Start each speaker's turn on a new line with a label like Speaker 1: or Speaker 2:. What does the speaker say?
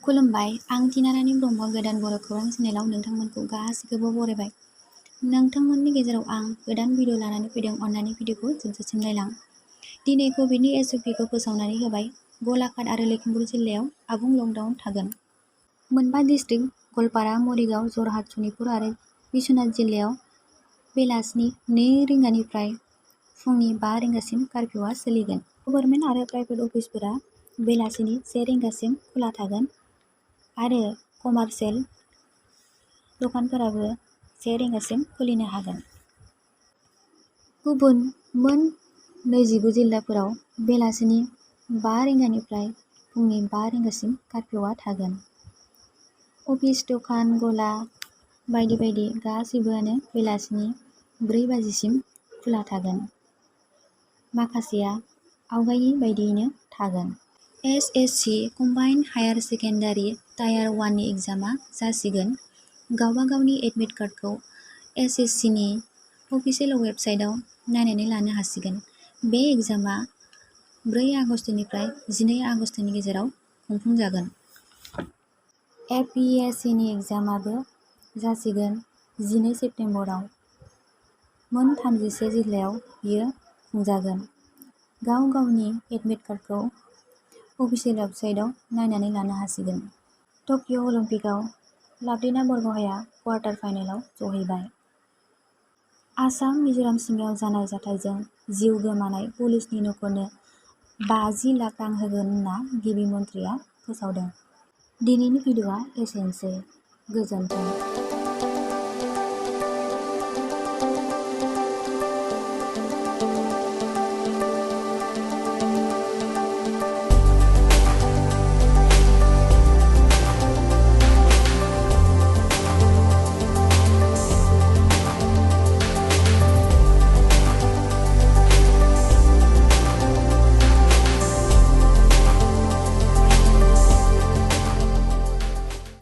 Speaker 1: खुलुमबाय, आं टिनारानि ब्रह्म गोदान बर' खौरां चेनेलाव नोंथांमोनखौ गासिखौबो बरायबाय। नोंथांमोननि गेजेराव आं गोदान भिडिअ लानानै फैदों। अन्नानै भिडिअखौ जोबजासिम नायलां। दिनै कभिडनि एसअपिखौ फोसावनानै होबाय। गलाघाट आरो लखिमपुर जिल्लायाव आबुं लकडाउन थागोन। मोनबा डिस्ट्रिक्ट गलपारा, मरिगाव, जरहाट, सनितपुर आरो बिश्वनाथ जिल्लायाव बेलासिनि 2 रिंगानिफ्राय फुंनि 5 रिंगासिम कार्फ्युआ सोलिगोन। गभर्नमेन्ट आरो प्राइभेट अफिसफोरा बेलासिनि 1 रिंगासिम खुला थागोन आरो कमार्शियेल दखानफोराबो 1 रिंगासिम खुलिनो हागोन। गुबुन मोन 29 जिल्लाफोराव बेलासिनि 5 रिंगानिफ्राय फुंनि 5 रिंगासिम कार्फ्युआ थागोन। अफिस, दखान, गला बायदि बायदि गासैबोआनो बेलासिनि 4 बाजिसिम खुला थागोन। माखासेया आवगायनि बायदियैनो थागोन। एसएससि कम्बाइन्ड हायार सेकेन्डारि टायार 1 नि एग्जामआ जासिगोन। गावबा गावनि एडमिट कार्डखौ एसएससिनि अफिसियेल वेबसाइटआव नायनानै लानो हासिगोन। बे एग्जामआ 4 आगस्तनिफ्राय 12 आगस्तनि गेजेराव खुंफुंजागोन। एपीएससिनि एग्जामआबो जासिगोन 12 सेप्तेम्बराव। मोन 31 जिल्लायाव बेयो खुंजागोन। गाव गावनि एडमिट कार्डखौ अफिसियेल वेबसाइटआव नायनानै लानो हासिगोन। टकिय' अलिम्पिकआव लाभलिना बरग'हाइआ क्वार्टार फाइनालाव सौहैबाय। आसाम, मिज'राम सिमायाव जानाय जाथायजों जिउ गोमानाय पुलिसनि नखरनो 50 लाख रां होगोन होनना गिबि मन्थ्रिया फोसावदों। दिनैनि भिडिअ'आ एसेनोसै। गोजोन्थों।